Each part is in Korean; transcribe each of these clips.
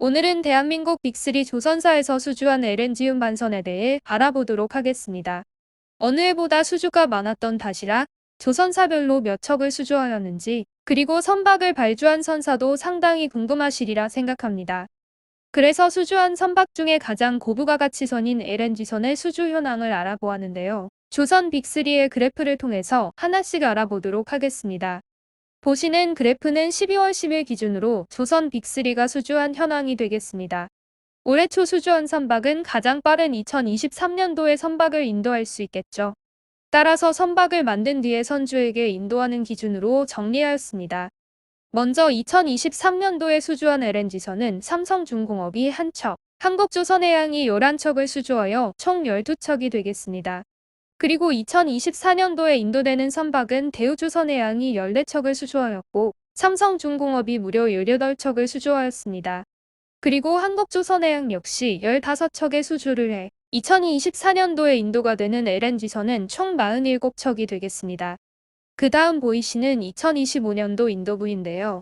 오늘은 대한민국 빅3 조선사에서 수주한 LNG 운반선에 대해 알아보도록 하겠습니다. 어느 해보다 수주가 많았던 탓이라 조선사별로 몇 척을 수주하였는지, 그리고 선박을 발주한 선사도 상당히 궁금하시리라 생각합니다. 그래서 수주한 선박 중에 가장 고부가 가치선인 LNG선의 수주 현황을 알아보았는데요. 조선 빅3의 그래프를 통해서 하나씩 알아보도록 하겠습니다. 보시는 그래프는 12월 10일 기준으로 조선 빅3가 수주한 현황이 되겠습니다. 올해 초 수주한 선박은 가장 빠른 2023년도에 선박을 인도할 수 있겠죠. 따라서 선박을 만든 뒤에 선주에게 인도하는 기준으로 정리하였습니다. 먼저 2023년도에 수주한 LNG선은 삼성중공업이 1척, 한국조선해양이 11척을 수주하여 총 12척이 되겠습니다. 그리고 2024년도에 인도되는 선박은 대우조선해양이 14척을 수주하였고, 삼성중공업이 무려 18척을 수주하였습니다. 그리고 한국조선해양 역시 15척의 수주를 해 2024년도에 인도가 되는 LNG선은 총 47척이 되겠습니다. 그 다음 보이시는 2025년도 인도부인데요.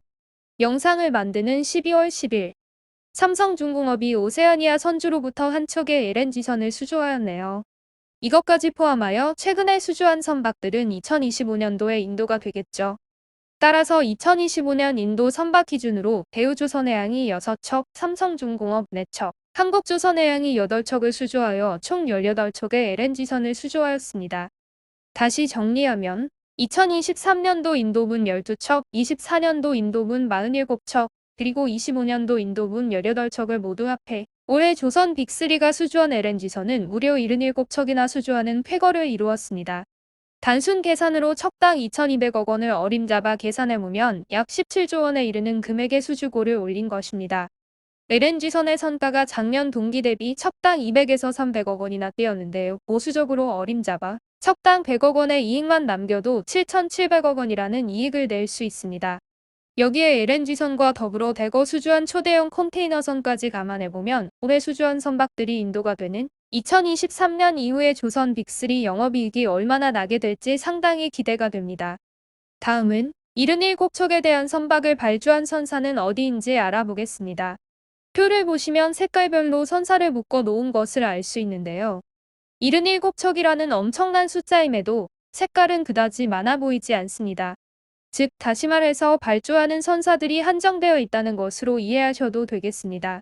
영상을 만드는 12월 10일, 삼성중공업이 오세아니아 선주로부터 한 척의 LNG선을 수주하였네요. 이것까지 포함하여 최근에 수주한 선박들은 2025년도에 인도가 되겠죠. 따라서 2025년 인도 선박 기준으로 대우조선해양이 6척, 삼성중공업 4척, 한국조선해양이 8척을 수주하여 총 18척의 LNG선을 수주하였습니다. 다시 정리하면 2023년도 인도분 12척, 24년도 인도분 47척, 그리고 25년도 인도분 18척을 모두 합해 올해 조선 빅3가 수주한 LNG선은 무려 77척이나 수주하는 쾌거를 이루었습니다. 단순 계산으로 척당 2,200억 원을 어림잡아 계산해보면 약 17조 원에 이르는 금액의 수주고를 올린 것입니다. LNG선의 선가가 작년 동기 대비 척당 200에서 300억 원이나 뛰었는데요. 보수적으로 어림잡아 척당 100억 원의 이익만 남겨도 7,700억 원이라는 이익을 낼 수 있습니다. 여기에 LNG선과 더불어 대거 수주한 초대형 컨테이너선까지 감안해보면 올해 수주한 선박들이 인도가 되는 2023년 이후에 조선 빅3 영업이익이 얼마나 나게 될지 상당히 기대가 됩니다. 다음은 77척에 대한 선박을 발주한 선사는 어디인지 알아보겠습니다. 표를 보시면 색깔별로 선사를 묶어 놓은 것을 알 수 있는데요. 77척이라는 엄청난 숫자임에도 색깔은 그다지 많아 보이지 않습니다. 즉, 다시 말해서 발주하는 선사들이 한정되어 있다는 것으로 이해하셔도 되겠습니다.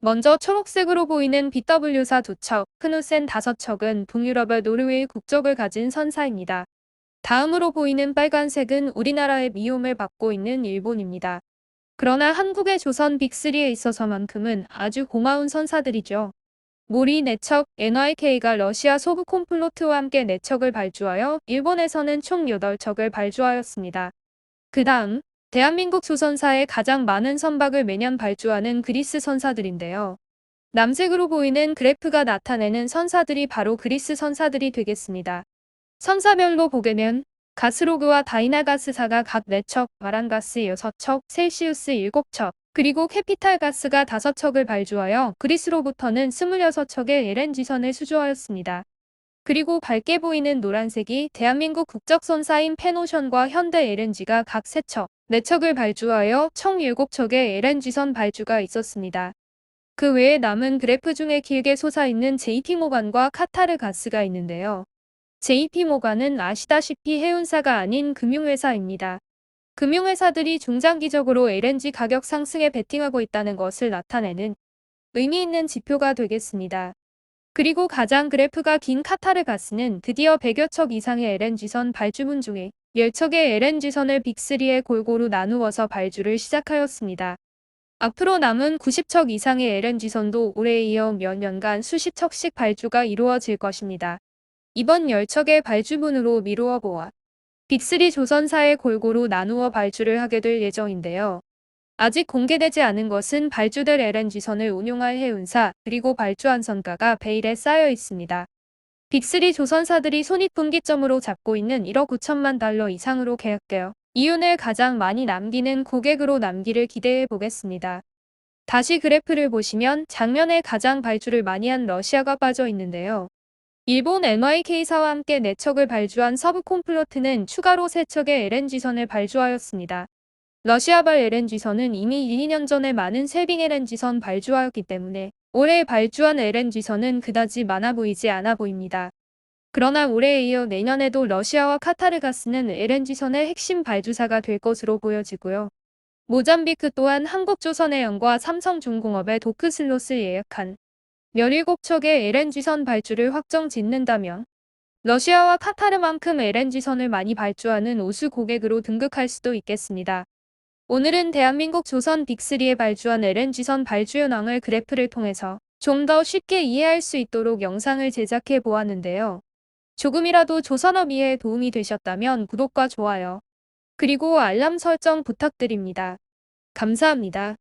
먼저 초록색으로 보이는 BW사 2척, 크누센 5척은 북유럽의 노르웨이 국적을 가진 선사입니다. 다음으로 보이는 빨간색은 우리나라의 미움을 받고 있는 일본입니다. 그러나 한국의 조선 빅3에 있어서만큼은 아주 고마운 선사들이죠. 모리 4척, NYK가 러시아 소브콤플로트와 함께 4척을 발주하여 일본에서는 총 8척을 발주하였습니다. 그 다음, 대한민국 조선사에 가장 많은 선박을 매년 발주하는 그리스 선사들인데요. 남색으로 보이는 그래프가 나타내는 선사들이 바로 그리스 선사들이 되겠습니다. 선사별로 보게면 가스로그와 다이나가스사가 각 4척, 마란가스 6척, 셀시우스 7척, 그리고 캐피탈가스가 5척을 발주하여 그리스로부터는 26척의 LNG선을 수주하였습니다. 그리고 밝게 보이는 노란색이 대한민국 국적선사인 페노션과 현대 LNG가 각 3척, 4척을 발주하여 총 7척의 LNG선 발주가 있었습니다. 그 외에 남은 그래프 중에 길게 솟아있는 JP모간과 카타르가스가 있는데요. JP모간은 아시다시피 해운사가 아닌 금융회사입니다. 금융회사들이 중장기적으로 LNG 가격 상승에 베팅하고 있다는 것을 나타내는 의미 있는 지표가 되겠습니다. 그리고 가장 그래프가 긴 카타르가스는 드디어 100여 척 이상의 LNG선 발주분 중에 10척의 LNG선을 빅3에 골고루 나누어서 발주를 시작하였습니다. 앞으로 남은 90척 이상의 LNG선도 올해에 이어 몇 년간 수십 척씩 발주가 이루어질 것입니다. 이번 10척의 발주분으로 미루어 보아 빅3 조선사에 골고루 나누어 발주를 하게 될 예정인데요. 아직 공개되지 않은 것은 발주될 LNG선을 운용할 해운사, 그리고 발주한 선가가 베일에 쌓여 있습니다. 빅3 조선사들이 손익분기점으로 잡고 있는 1억 9천만 달러 이상으로 계약되어 이윤을 가장 많이 남기는 고객으로 남기를 기대해 보겠습니다. 다시 그래프를 보시면 작년에 가장 발주를 많이 한 러시아가 빠져 있는데요. 일본 NYK사와 함께 4척을 발주한 서브콤플로트는 추가로 3척의 LNG선을 발주하였습니다. 러시아발 LNG선은 이미 1~2년 전에 많은 세빙 LNG선 발주하였기 때문에 올해 발주한 LNG선은 그다지 많아 보이지 않아 보입니다. 그러나 올해에 이어 내년에도 러시아와 카타르가스는 LNG선의 핵심 발주사가 될 것으로 보여지고요. 모잠비크 또한 한국조선해양과 삼성중공업의 도크슬롯을 예약한 17척의 LNG선 발주를 확정 짓는다면 러시아와 카타르만큼 LNG선을 많이 발주하는 우수 고객으로 등극할 수도 있겠습니다. 오늘은 대한민국 조선 빅3에 발주한 LNG선 발주 현황을 그래프를 통해서 좀 더 쉽게 이해할 수 있도록 영상을 제작해 보았는데요. 조금이라도 조선업 이해에 도움이 되셨다면 구독과 좋아요, 그리고 알람 설정 부탁드립니다. 감사합니다.